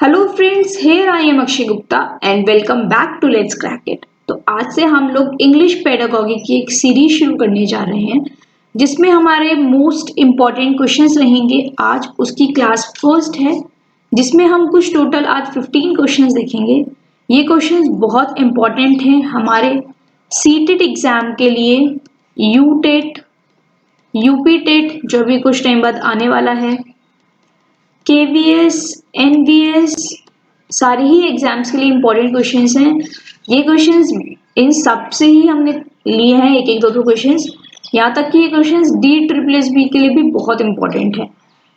Hello friends, here I am Akshay Gupta and welcome back to let's crack it. तो आज से हम लोग इंग्लिश पेडागॉजी की एक सीरीज शुरू करने जा रहे हैं जिसमें हमारे मोस्ट इम्पॉर्टेंट क्वेश्चंस रहेंगे। आज उसकी क्लास फर्स्ट है जिसमें हम कुछ टोटल आज 15 क्वेश्चंस देखेंगे। ये क्वेश्चंस बहुत इम्पॉर्टेंट हैं हमारे सीटेट एग्जाम के लिए, यू टेट, यूपी टेट जो भी कुछ टाइम बाद आने वाला है, KVS, NVS, सारे ही एग्जाम्स के लिए इम्पोर्टेंट क्वेश्चंस हैं। ये क्वेश्चंस इन सब से ही हमने लिए हैं एक एक दो क्वेश्चंस। यहाँ तक कि ये क्वेश्चंस DSSB के लिए भी बहुत इम्पोर्टेंट है।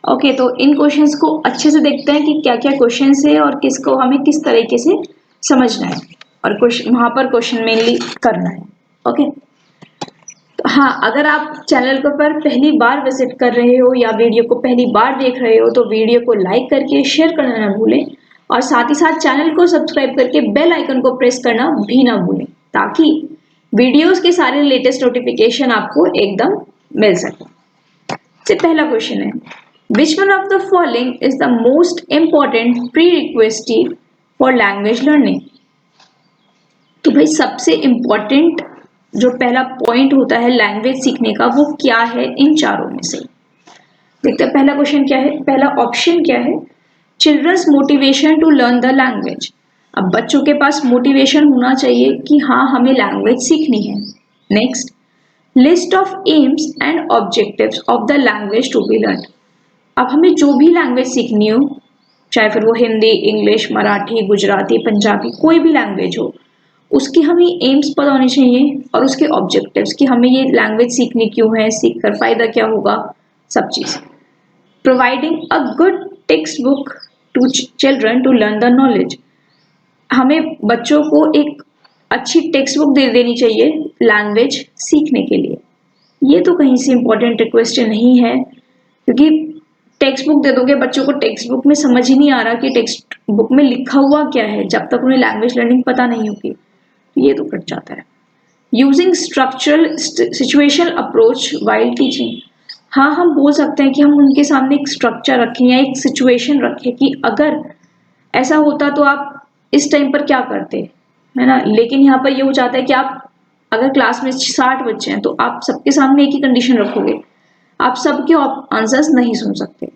ओके, तो इन क्वेश्चंस को अच्छे से देखते हैं कि क्या क्या क्वेश्चंस है और किसको हमें किस तरीके से समझना है और वहाँ पर क्वेश्चन मेनली करना है। ओके, हाँ, अगर आप चैनल पर पहली बार विजिट कर रहे हो या वीडियो को पहली बार देख रहे हो तो वीडियो को लाइक करके शेयर करना ना भूलें और साथ ही साथ चैनल को सब्सक्राइब करके बेल आइकन को प्रेस करना भी ना भूलें ताकि वीडियोस के सारे लेटेस्ट नोटिफिकेशन आपको एकदम मिल सके। से पहला क्वेश्चन है, which one of the following is the most important prerequisite for language learning. तो भाई सबसे इम्पोर्टेंट जो पहला पॉइंट होता है लैंग्वेज सीखने का वो क्या है इन चारों में से। देखते हैं पहला क्वेश्चन क्या है, पहला ऑप्शन क्या है, children's motivation to learn the language. अब बच्चों के पास मोटिवेशन होना चाहिए कि हाँ हमें लैंग्वेज सीखनी है। Next, list of aims and objectives of the language to be learn. अब हमें जो भी लैंग्वेज सीखनी हो, चाहे फिर वो हिंदी, इंग्लिश, मराठी, गुजराती, पंजाबी, कोई भी लैंग्वेज हो, उसकी हमें एम्स पता होने चाहिए और उसके ऑब्जेक्टिव्स कि हमें ये लैंग्वेज सीखनी क्यों है, सीख कर फायदा क्या होगा, सब चीज़। Providing a good textbook to children to learn the knowledge. हमें बच्चों को एक अच्छी टेक्स्ट बुक दे देनी चाहिए लैंग्वेज सीखने के लिए। ये तो कहीं से इम्पोर्टेंट क्वेश्चन नहीं है क्योंकि टेक्स्ट बुक दे दोगे बच्चों को, टेक्स्ट बुक में समझ ही नहीं आ रहा कि टेक्स्ट बुक में लिखा हुआ क्या है जब तक उन्हें लैंग्वेज लर्निंग पता नहीं होगी, ये तो कट जाता है। Using structural situational approach while teaching. हाँ, हम बोल सकते हैं कि हम उनके सामने एक स्ट्रक्चर रखें या एक सिचुएशन रखें कि अगर ऐसा होता तो आप इस टाइम पर क्या करते, है ना। लेकिन यहाँ पर ये हो जाता है कि आप अगर क्लास में 60 बच्चे हैं तो आप सबके सामने एक ही कंडीशन रखोगे, आप सबके आंसर्स नहीं सुन सकते,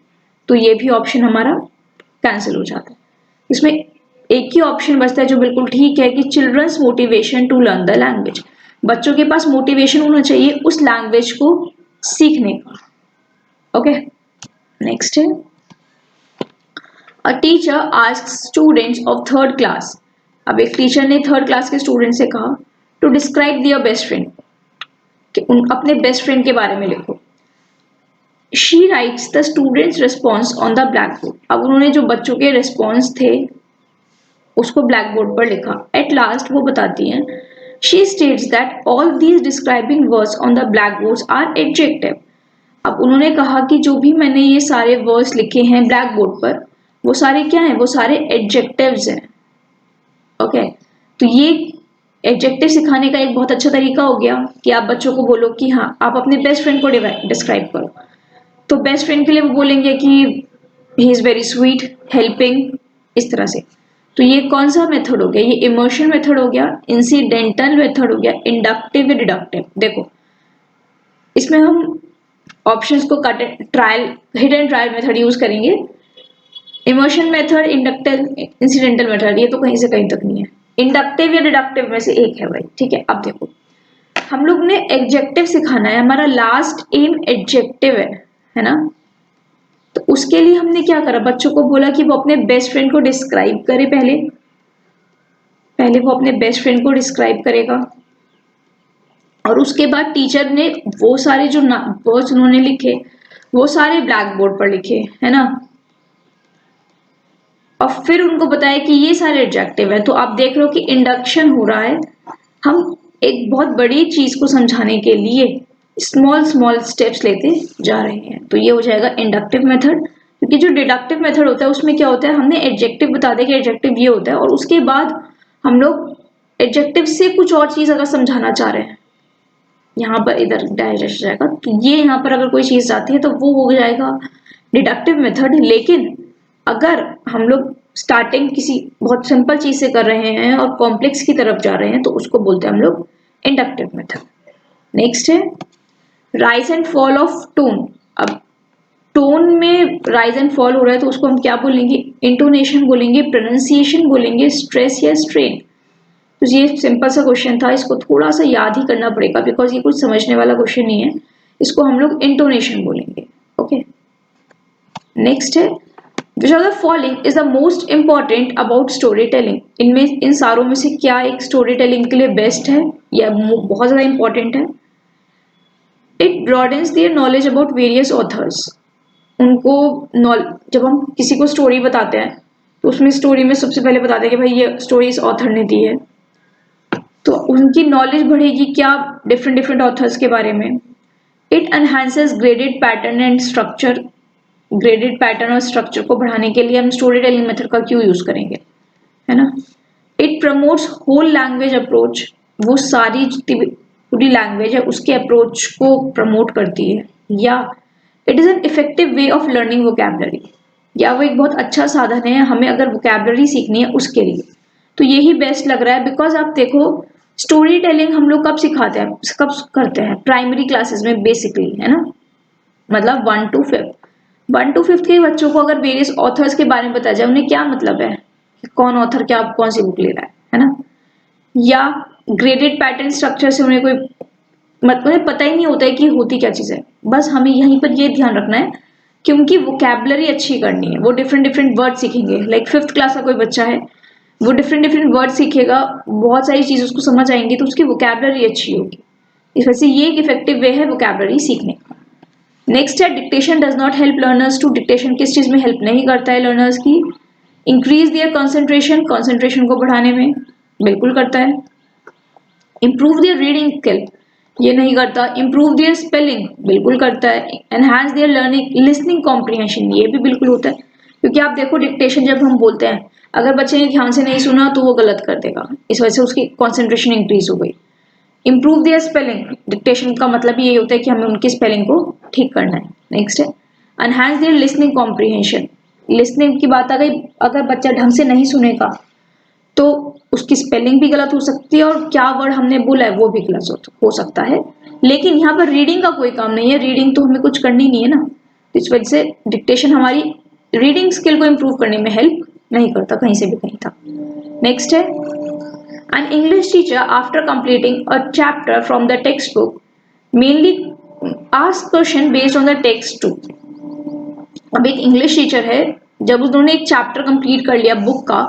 तो ये भी ऑप्शन हमारा कैंसिल हो जाता है। इसमें एक ही ऑप्शन बचता है जो बिल्कुल ठीक है कि children's motivation to learn the language. बच्चों के पास मोटिवेशन होना चाहिए उस लैंग्वेज को सीखने का। ओके, नेक्स्ट है, a teacher asks students of third class. अब एक टीचर ने थर्ड क्लास के स्टूडेंट से कहा to describe their best friend, कि अपने बेस्ट फ्रेंड के बारे में लिखो। She writes the students response on the black board. अब उन्होंने जो बच्चों के रिस्पॉन्स थे उसको ब्लैक बोर्ड पर लिखा। एट लास्ट वो बताती हैं, she states that all these describing words on the black boards are adjective. अब उन्होंने कहा कि जो भी मैंने ये सारे वर्ड्स लिखे हैं ब्लैक बोर्ड पर वो सारे क्या हैं, वो सारे एडजेक्टिव्स हैं। ओके, तो ये एडजेक्टिव सिखाने का एक बहुत अच्छा तरीका हो गया कि आप बच्चों को बोलो कि हाँ आप अपने बेस्ट फ्रेंड को डिस्क्राइब करो। तो बेस्ट फ्रेंड के लिए वो बोलेंगे कि he is very sweet, helping, इस तरह से। तो ये कौन सा मेथड हो गया, ये इमोशन मेथड हो गया, इंसिडेंटल मेथड हो गया, इंडक्टिव या डिडक्टिव। देखो इसमें हम ऑप्शंस को cut trial, hit and trial method use करेंगे। Emotion method, inductive, incidental method, ये तो कहीं से कहीं तक नहीं है, इंडक्टिव या डिडक्टिव में से एक है भाई। ठीक है, अब देखो हम लोग ने एडजेक्टिव सिखाना है, हमारा लास्ट एम एडजेक्टिव है ना। तो उसके लिए हमने क्या करा, बच्चों को बोला कि वो अपने बेस्ट फ्रेंड को डिस्क्राइब करे। पहले वो अपने बेस्ट फ्रेंड को डिस्क्राइब करेगा और उसके बाद टीचर ने वो सारे जो वर्ड्स उन्होंने लिखे वो सारे ब्लैक बोर्ड पर लिखे, है ना। और फिर उनको बताया कि ये सारे एडजेक्टिव है। तो आप देख रहे हो कि इंडक्शन हो रहा है। हम एक बहुत बड़ी चीज को समझाने के लिए स्मॉल स्मॉल स्टेप्स लेते जा रहे हैं। तो ये हो जाएगा इंडक्टिव मेथड। क्योंकि जो डिडक्टिव मेथड होता है उसमें क्या होता है, हमने एडजेक्टिव बता दिया कि एडजेक्टिव ये होता है और उसके बाद हम लोग एडजेक्टिव से कुछ और चीज अगर समझाना चाह रहे हैं, यहाँ पर इधर डाइजेस्ट जाएगा, तो ये यहाँ पर अगर कोई चीज जाती है तो वो हो जाएगा डिडक्टिव मेथड। लेकिन अगर हम लोग स्टार्टिंग किसी बहुत सिंपल चीज से कर रहे हैं और कॉम्प्लेक्स की तरफ जा रहे हैं तो उसको बोलते हैं हम लोग इंडक्टिव मेथड। नेक्स्ट है rise and fall of tone. अब टोन में राइज एंड फॉल हो रहा है तो उसको हम क्या बोलेंगे, इंटोनेशन बोलेंगे, प्रोनाउंसिएशन बोलेंगे, स्ट्रेस या स्ट्रेन। तो ये सिंपल सा क्वेश्चन था, इसको थोड़ा सा याद ही करना पड़ेगा बिकॉज ये कुछ समझने वाला क्वेश्चन नहीं है। इसको हम लोग इंटोनेशन बोलेंगे। ओके, नेक्स्ट है which of the following is the most important about story telling. इनमें इन सारों में से क्या एक स्टोरी टेलिंग के लिए बेस्ट है या बहुत ज्यादा इंपॉर्टेंट है। It broadens their knowledge about various authors. उनको जब हम किसी को स्टोरी बताते हैं तो उसमें स्टोरी में सबसे पहले बताते हैं कि भाई ये स्टोरी इस ऑथर ने दी है, तो उनकी नॉलेज बढ़ेगी क्या डिफरेंट डिफरेंट ऑथर्स के बारे में। It enhances graded pattern and structure. Graded pattern और स्ट्रक्चर को बढ़ाने के लिए हम स्टोरी टेलिंग मेथड का क्यों यूज करेंगे, है ना। It promotes whole language approach. वो सारी जितनी पूरी लैंग्वेज है उसके अप्रोच को प्रमोट करती है। या it is an effective way of learning vocabulary. या वो एक बहुत अच्छा साधन है हमें अगर वोकैबुलरी सीखनी है उसके लिए। तो यही बेस्ट लग रहा है बिकॉज आप देखो स्टोरी टेलिंग हम लोग कब सिखाते हैं, कब करते हैं, प्राइमरी क्लासेस में बेसिकली, है ना। मतलब 1 to 5, 1 to 5 के बच्चों को अगर वेरियस ऑथर्स के बारे में बताया जाए उन्हें क्या मतलब है कि कौन ऑथर क्या कौन सी बुक ले रहा है ना। या ग्रेडेड पैटर्न स्ट्रक्चर से उन्हें कोई मतलब पता ही नहीं होता है कि होती क्या चीज है। बस हमें यहीं पर ये ध्यान रखना है क्योंकि वोकैबुलरी अच्छी करनी है। वो डिफरेंट डिफरेंट वर्ड सीखेंगे, लाइक 5th क्लास का कोई बच्चा है वो डिफरेंट डिफरेंट वर्ड सीखेगा, बहुत सारी चीज उसको समझ आएंगी तो उसकी वोकैबुलरी अच्छी होगी। इस वजह से ये एक इफेक्टिव वे है वोकैबुलरी सीखने का। नेक्स्ट है dictation does not help learners to. Dictation किस चीज में हेल्प नहीं करता है लर्नर्स की, इंक्रीज दियर कंसंट्रेशन, कंसंट्रेशन को बढ़ाने में बिल्कुल करता है। इंप्रूव दियर रीडिंग स्किल, ये नहीं करता। इंप्रूव दियर स्पेलिंग, बिल्कुल करता है। एनहांस दियर लर्निंग लिसनिंग कॉम्प्रिहेंशन, ये भी बिल्कुल होता है क्योंकि आप देखो डिक्टेशन जब हम बोलते हैं अगर बच्चे ने ध्यान से नहीं सुना तो वो गलत कर देगा, इस वजह से उसकी कॉन्सेंट्रेशन इंक्रीज हो गई। इंप्रूव दियर स्पेलिंग, डिक्टेशन का मतलब यही होता है कि हमें उनकी स्पेलिंग को ठीक करना है। नेक्स्ट है एनहांस दियर लिसनिंग कॉम्प्रिहेंशन। लिसनिंग की बात आ गई, अगर बच्चा ढंग से नहीं सुनेगा तो उसकी स्पेलिंग भी गलत हो सकती है और क्या वर्ड हमने बोला है वो भी गलत हो सकता है। लेकिन यहाँ पर रीडिंग का कोई काम नहीं है, रीडिंग तो हमें कुछ करनी नहीं है ना। इस वजह से डिक्टेशन हमारी रीडिंग स्किल को इम्प्रूव करने में हेल्प नहीं करता कहीं से भी कहीं था। नेक्स्ट है an English teacher after completing a chapter from the textbook mainly asks question based on the text too। अब एक इंग्लिश टीचर है, जब उन्होंने एक चैप्टर कंप्लीट कर लिया बुक का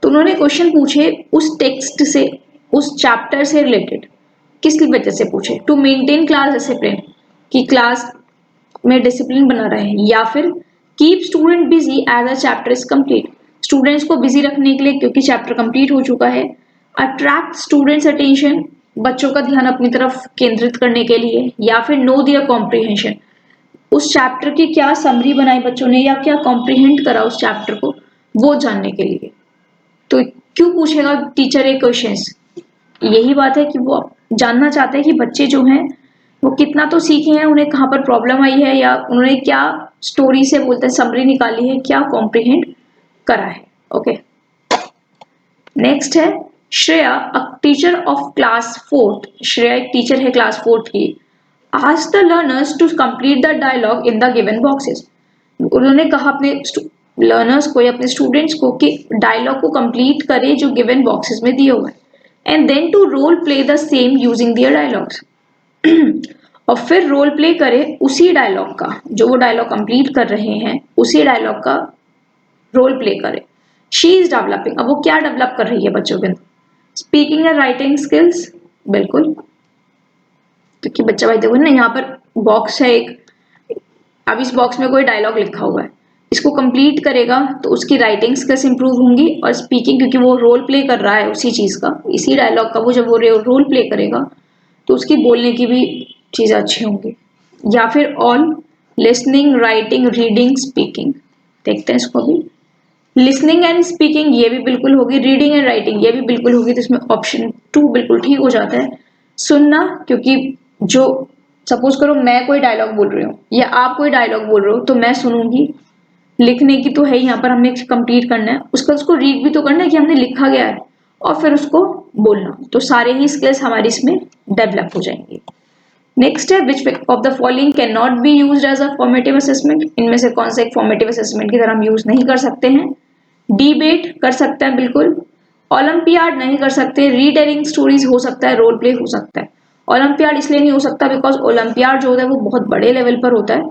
तो उन्होंने क्वेश्चन पूछे उस टेक्स्ट से, उस चैप्टर से रिलेटेड। किस वजह से पूछे, टू मेंटेन क्लास डिसिप्लिन, कि क्लास में डिसिप्लिन बना रहे, या फिर keep student busy as a chapter is complete, students को बिजी रखने के लिए क्योंकि चैप्टर कंप्लीट हो चुका है। अट्रैक्ट स्टूडेंट्स अटेंशन, बच्चों का ध्यान अपनी तरफ केंद्रित करने के लिए। या फिर नो दियर कॉम्प्रिहेंशन, उस चैप्टर की क्या समरी बनाई बच्चों ने या क्या कॉम्प्रिहेंड करा उस चैप्टर को वो जानने के लिए। तो क्यों पूछेगा टीचर ये क्वेश्चंस, यही बात है कि वो जानना चाहते हैं कि बच्चे जो हैं वो कितना तो सीखे हैं, उन्हें कहाँ पर प्रॉब्लम आई है या उन्होंने क्या स्टोरी से बोलते हैं समरी निकाली है, क्या कॉम्प्रिहेंड करा है। ओके, नेक्स्ट है Shreya, a teacher of class 4th। Shreya एक टीचर है क्लास 4th की। Ask the learners to complete the dialogue in the given boxes. उन्होंने कहा अपने लर्नर्स को या अपने स्टूडेंट्स को कि डायलॉग को कंप्लीट करे जो गिवन बॉक्सेस में दिए हुए हैं, and then to role play the same using their dialogues. और फिर रोल प्ले करे उसी डायलॉग का, जो वो डायलॉग कंप्लीट कर रहे हैं उसी डायलॉग का रोल प्ले करे। शी इज डेवलपिंग, अब वो क्या डेवलप कर रही है बच्चों के अंदर, स्पीकिंग एंड राइटिंग स्किल्स, बिल्कुल। क्योंकि बच्चा भाई देखो ना यहाँ पर बॉक्स है एक, अब इस बॉक्स में कोई डायलॉग लिखा हुआ है, इसको कंप्लीट करेगा तो उसकी राइटिंग स्किल्स इंप्रूव होंगी और स्पीकिंग, क्योंकि वो रोल प्ले कर रहा है उसी चीज का, इसी डायलॉग का, वो जब वो रोल प्ले करेगा तो उसकी बोलने की भी चीजें अच्छी होंगी। या फिर all listening, writing, reading, speaking, देखते हैं इसको भी। लिसनिंग एंड स्पीकिंग ये भी बिल्कुल होगी, रीडिंग एंड राइटिंग ये भी बिल्कुल होगी, तो इसमें ऑप्शन 2 बिल्कुल ठीक हो जाता है। सुनना, क्योंकि जो सपोज करो मैं कोई डायलॉग बोल रही हूँ या आप कोई डायलॉग बोल रहे हो तो मैं सुनूंगी लिखने की तो है, यहाँ पर हमें कंप्लीट करना है, उसको रीड भी तो करना है कि हमने लिखा गया है, और फिर उसको बोलना। तो सारे ही स्किल्स हमारी इसमें डेवलप हो जाएंगे। नेक्स्ट है, which of the following can not be used as a formative assessment. इनमें से कौन सा एक फॉर्मेटिव असेसमेंट की तरह हम यूज नहीं कर सकते हैं? डिबेट कर सकते हैं बिल्कुल, ओलंपियाड नहीं कर सकते, रीटेलिंग स्टोरीज हो सकता है, रोल प्ले हो सकता है। ओलंपियाड इसलिए नहीं हो सकता बिकॉज ओलंपियाड जो होता है वो बहुत बड़े लेवल पर होता है,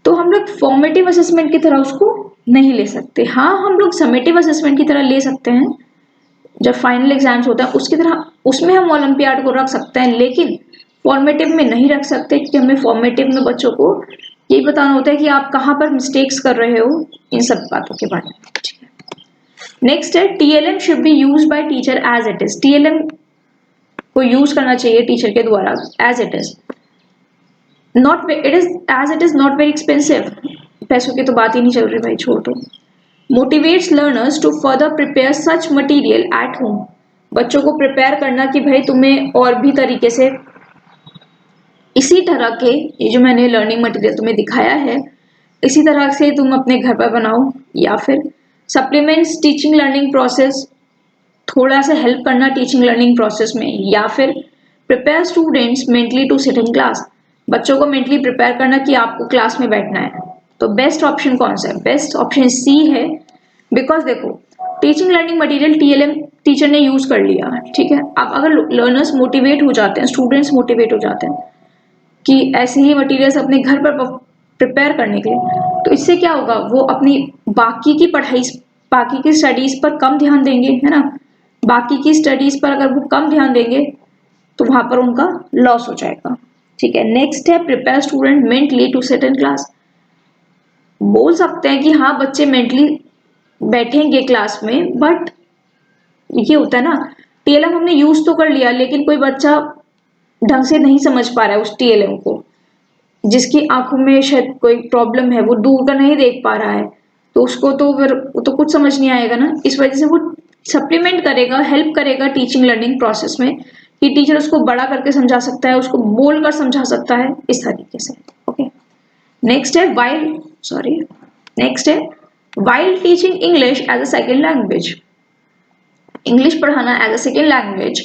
तो हम लोग फॉर्मेटिव असेसमेंट की तरह उसको नहीं ले सकते। हाँ, हम लोग समेटिव असेसमेंट की तरह ले सकते हैं, जब फाइनल एग्जाम्स होता है उसकी तरह उसमें हम ओलंपियाड को रख सकते हैं, लेकिन फॉर्मेटिव में नहीं रख सकते, क्योंकि हमें फॉर्मेटिव में बच्चों को यही बताना होता है कि आप कहाँ पर मिस्टेक्स कर रहे हो, इन सब बातों के बारे में। ठीक है, नेक्स्ट है, TLM should be used by teacher as it is. TLM को यूज करना चाहिए टीचर के द्वारा as it is, not it is as it is not very expensive. पैसों की तो बात ही नहीं चल रही भाई, छोड़ दो। Motivates learners to further prepare such material at home. बच्चों को प्रिपेयर करना कि भाई तुम्हें और भी तरीके से इसी तरह के, ये जो मैंने लर्निंग मटेरियल तुम्हें दिखाया है, इसी तरह से तुम अपने घर पर बनाओ, या फिर सप्लीमेंट्स टीचिंग लर्निंग प्रोसेस, थोड़ा सा हेल्प करना टीचिंग लर्निंग प्रोसेस में, या फिर prepare students mentally to sit in class, बच्चों को मेंटली प्रिपेयर करना कि आपको क्लास में बैठना है। तो बेस्ट ऑप्शन कौन सा है? बेस्ट ऑप्शन सी है, बिकॉज देखो teaching learning material TLM teacher ने यूज कर लिया, ठीक है। अब अगर लर्नर्स मोटिवेट हो जाते हैं, स्टूडेंट्स मोटिवेट हो जाते हैं कि ऐसे ही मटेरियल्स अपने घर पर प्रिपेयर करने के लिए, तो इससे क्या होगा, वो अपनी बाकी की पढ़ाई, बाकी की स्टडीज पर कम ध्यान देंगे, है ना। बाकी की स्टडीज पर अगर वो कम ध्यान देंगे तो वहां पर उनका लॉस हो जाएगा। ठीक है, नेक्स्ट है, prepare student mentally to sit in class. बोल सकते हैं कि हाँ बच्चे मेंटली बैठेंगे क्लास में, बट ये होता है ना, टीएलएम हमने यूज तो कर लिया, लेकिन कोई बच्चा ढंग से नहीं समझ पा रहा है उस टीएलएम को, जिसकी आंखों में शायद कोई प्रॉब्लम है, वो दूर का नहीं देख पा रहा है, तो उसको तो फिर तो कुछ समझ नहीं आएगा ना। इस वजह से वो सप्लीमेंट करेगा, हेल्प करेगा टीचिंग लर्निंग प्रोसेस में, कि टीचर उसको बड़ा करके समझा सकता है, उसको बोल कर समझा सकता है, इस तरीके से। ओके, नेक्स्ट है while teaching English as a second language. English पढ़ाना एज अ सेकेंड लैंग्वेज,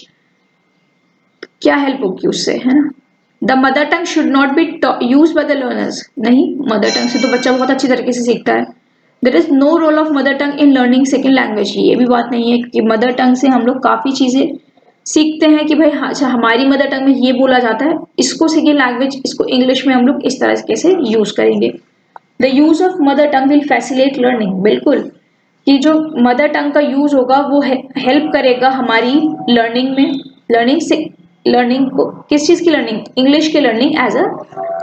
क्या हेल्प होगी उससे, है ना। The mother tongue should not be use by the learners. नहीं, मदर टंग से तो बच्चा बहुत अच्छी तरीके से सीखता है। There is no role of mother tongue in learning second language. ये भी बात नहीं है, क्योंकि मदर टंग से हम लोग काफी चीजें सीखते हैं कि भाई अच्छा हमारी मदर टंग में ये बोला जाता है, इसको सेकेंड लैंग्वेज, इसको इंग्लिश में हम लोग इस तरीके से यूज करेंगे। The use of mother tongue will facilitate learning. बिल्कुल, कि जो मदर टंग का यूज होगा वो हेल्प करेगा हमारी लर्निंग में, लर्निंग को, किस चीज की लर्निंग, इंग्लिश की learning as a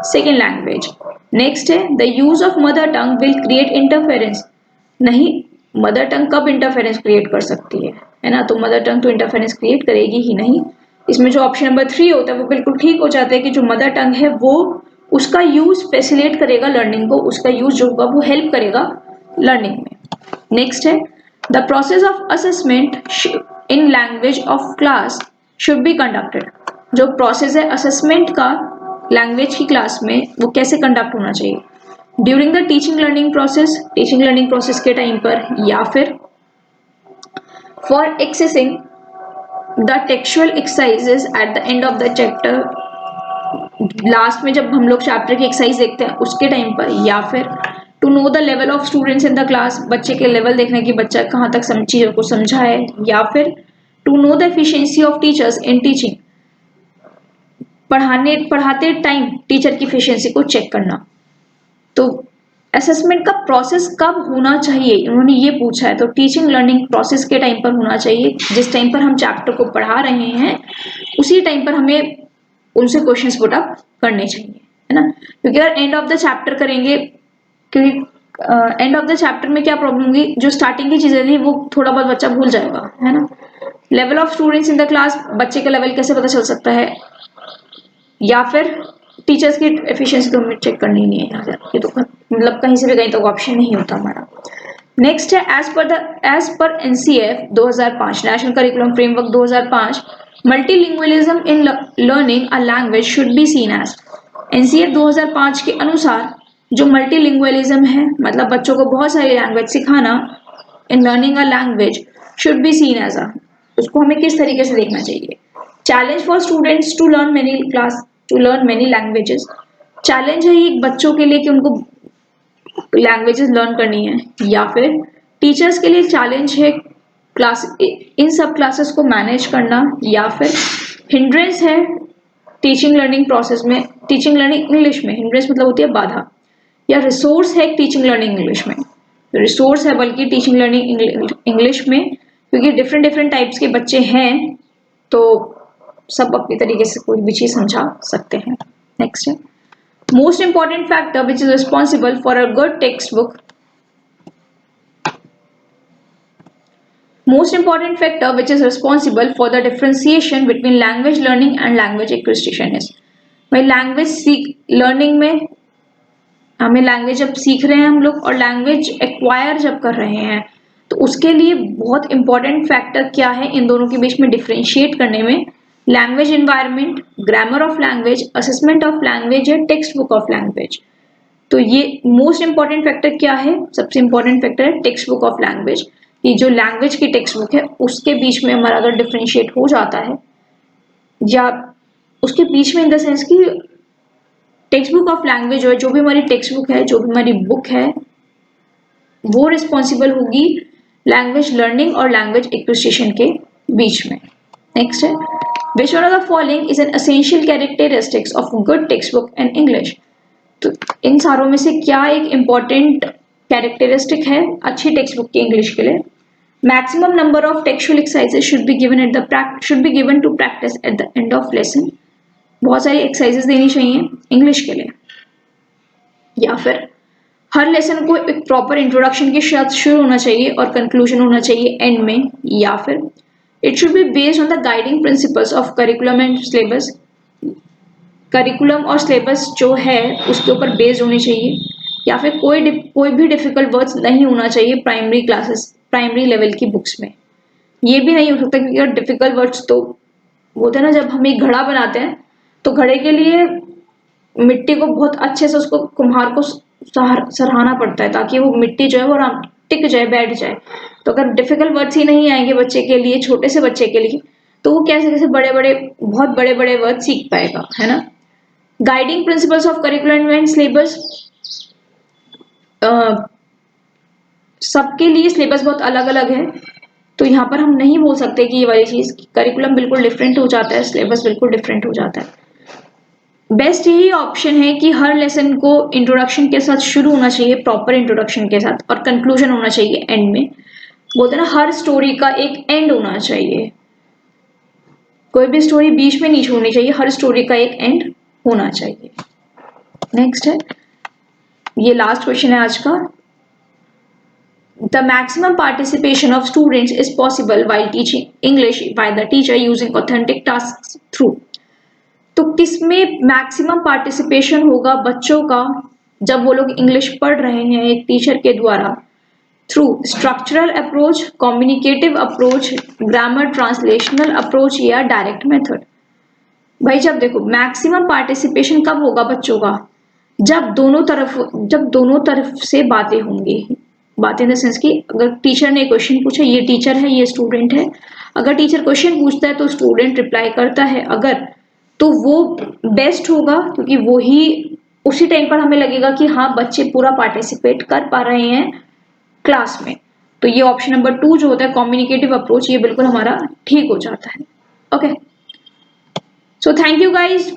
second language. Next है, the use of mother tongue will create interference. नहीं, मदर टंग कब इंटरफेरेंस क्रिएट कर सकती है ना, तो मदर टंग तो इंटरफेरेंस क्रिएट करेगी ही नहीं। इसमें जो ऑप्शन नंबर 3 होता है वो बिल्कुल ठीक हो जाता है, कि जो मदर टंग है वो उसका यूज फैसिलिटेट करेगा लर्निंग को, उसका यूज जो होगा वो हेल्प करेगा लर्निंग में। नेक्स्ट है, the process of assessment in language of class should be conducted. जो प्रोसेस है असेसमेंट का लैंग्वेज की क्लास में, वो कैसे कंडक्ट होना चाहिए? During the teaching learning process, teaching learning process के टाइम पर, या फिर for accessing the textual exercises eight the end of the chapter, last में जब हम लोग चैप्टर की एक्सरसाइज देखते हैं उसके टाइम पर, या फिर to know the level of students in the class, बच्चे के लेवल देखने की बच्चा कहाँ तक चीजों को समझा है, या फिर to know the efficiency of teachers in teaching, पढ़ाते टाइम टीचर की एफिशिएंसी को चेक करना। तो असेसमेंट का प्रोसेस कब होना चाहिए, उन्होंने ये पूछा है, तो टीचिंग लर्निंग प्रोसेस के टाइम पर होना चाहिए, जिस टाइम पर हम चैप्टर को पढ़ा रहे हैं उसी टाइम पर हमें उनसे क्वेश्चंस पुट अप करने चाहिए, है ना। क्योंकि अगर एंड ऑफ द चैप्टर करेंगे, क्योंकि एंड ऑफ द चैप्टर में क्या प्रॉब्लम होगी, जो स्टार्टिंग की चीजें थी वो थोड़ा बहुत बच्चा भूल जाएगा, है ना। Level of students in the class, बच्चे का लेवल कैसे पता चल सकता है, या फिर टीचर्स की एफिशिएंसी तो हमें चेक करनी नहीं है, ये तो मतलब कहीं से भी कहीं तो ऑप्शन नहीं होता हमारा। नेक्स्ट है, as per NCF 2005, National Curriculum Framework 2005, multilingualism in learning a language should be seen as. NCF 2005 के अनुसार जो मल्टीलिंगुअलिज्म है, मतलब बच्चों को बहुत सारी लैंग्वेज सिखाना in learning a language should be seen as a, उसको हमें किस तरीके से देखना चाहिए। Challenge for students to learn many languages, challenge है ये बच्चों के लिए कि उनको लैंग्वेजेस लर्न करनी है, या फिर टीचर्स के लिए चैलेंज है क्लास इन सब क्लासेस को मैनेज करना, या फिर हिंड्रेंस है टीचिंग लर्निंग प्रोसेस में, टीचिंग लर्निंग इंग्लिश में हिंड्रेंस मतलब होती है बाधा, या रिसोर्स है टीचिंग लर्निंग इंग्लिश में, रिसोर्स है बल्कि टीचिंग लर्निंग इंग्लिश में, क्योंकि डिफरेंट डिफरेंट टाइप्स के बच्चे हैं तो सब अपनी तरीके से कोई भी चीज समझा सकते हैं। नेक्स्ट है most important factor which is responsible for a good text book, most important factor which is responsible for the differentiation between language learning and language acquisition is, भाई लैंग्वेज सीख लर्निंग में हमें लैंग्वेज जब सीख रहे हैं हम लोग और लैंग्वेज एक्वायर जब कर रहे हैं तो उसके लिए बहुत इंपॉर्टेंट फैक्टर क्या है इन दोनों के बीच में डिफरेंशिएट करने में, language environment, grammar of language, assessment of language या टेक्स्ट बुक ऑफ लैंग्वेज। तो ये मोस्ट इंपॉर्टेंट फैक्टर क्या है, सबसे इंपॉर्टेंट फैक्टर है टेक्स्ट बुक ऑफ लैंग्वेज, कि जो लैंग्वेज की टेक्स्ट बुक है उसके बीच में हमारा अगर डिफरेंशिएट हो जाता है, या उसके बीच में इन द सेंस कि टेक्स्ट बुक ऑफ लैंग्वेज जो भी हमारी टेक्स्ट बुक है, जो भी हमारी बुक है, वो रिस्पॉन्सिबल होगी लैंग्वेज लर्निंग और लैंग्वेज एक्विजिशन के बीच में। नेक्स्ट है which one of the following is an essential characteristics of good text book in English, तो इन सारों में से क्या एक इम्पॉर्टेंट कैरेक्टरिस्टिक है अच्छी टेक्स्ट बुक की इंग्लिश के लिए। Maximum number of textual exercises should be given to practice at the end of lesson, बहुत सारी एक्सरसाइजेस देनी चाहिए इंग्लिश के लिए, या फिर हर लेसन को एक प्रॉपर इंट्रोडक्शन के साथ शुरू होना चाहिए और कंक्लूजन होना चाहिए एंड में, या फिर it should be based on the guiding principles of curriculum and syllabus, curriculum और सिलेबस जो है उसके ऊपर बेस्ड होनी चाहिए, या फिर कोई भी डिफिकल्ट वर्ड्स नहीं होना चाहिए प्राइमरी लेवल की बुक्स में। ये भी नहीं हो सकता क्योंकि अगर डिफिकल्ट वर्ड्स तो बोलते हैं ना, जब हम एक घड़ा बनाते हैं तो घड़े के लिए मिट्टी को बहुत अच्छे से उसको कुम्हार को सराहना पड़ता है ताकि वो मिट्टी जो है वो टिक जाए, बैठ जाए। तो अगर डिफिकल्ट वर्ड्स ही नहीं आएंगे बच्चे के लिए, छोटे से बच्चे के लिए, तो वो कैसे कैसे बहुत बड़े बड़े वर्ड सीख पाएगा, है ना। Guiding principles of curriculum and syllabus, सबके लिए सिलेबस बहुत अलग अलग है, तो यहाँ पर हम नहीं बोल सकते कि ये वाली चीज करिकुलम बिल्कुल डिफरेंट हो जाता है, सिलेबस बिल्कुल डिफरेंट हो जाता है। बेस्ट यही ऑप्शन है कि हर लेसन को इंट्रोडक्शन के साथ शुरू होना चाहिए, प्रॉपर इंट्रोडक्शन के साथ, और कंक्लूजन होना चाहिए एंड में। बोलते ना हर स्टोरी का एक एंड होना चाहिए, कोई भी स्टोरी बीच में नहीं छोड़नी चाहिए, हर स्टोरी का एक एंड होना चाहिए। नेक्स्ट है, ये लास्ट क्वेश्चन है आज का। The maximum participation of students is possible while teaching English by the teacher using authentic task through, तो किसमें मैक्सिमम पार्टिसिपेशन होगा बच्चों का जब वो लोग इंग्लिश पढ़ रहे हैं एक टीचर के द्वारा, through structural approach, communicative approach, grammar translational approach, या डायरेक्ट मेथड। भाई जब देखो मैक्सिमम पार्टिसिपेशन कब होगा बच्चों का, जब दोनों तरफ से बातें होंगी, बातें इन द सेंस कि अगर टीचर ने क्वेश्चन पूछा, ये टीचर है ये स्टूडेंट है, अगर टीचर क्वेश्चन पूछता है तो स्टूडेंट रिप्लाई करता है, अगर तो वो बेस्ट होगा क्योंकि वो ही उसी टाइम पर हमें लगेगा कि हाँ बच्चे पूरा पार्टिसिपेट कर पा रहे हैं क्लास में। तो ये ऑप्शन नंबर 2 जो होता है कम्युनिकेटिव अप्रोच, ये बिल्कुल हमारा ठीक हो जाता है। Okay, so thank you guys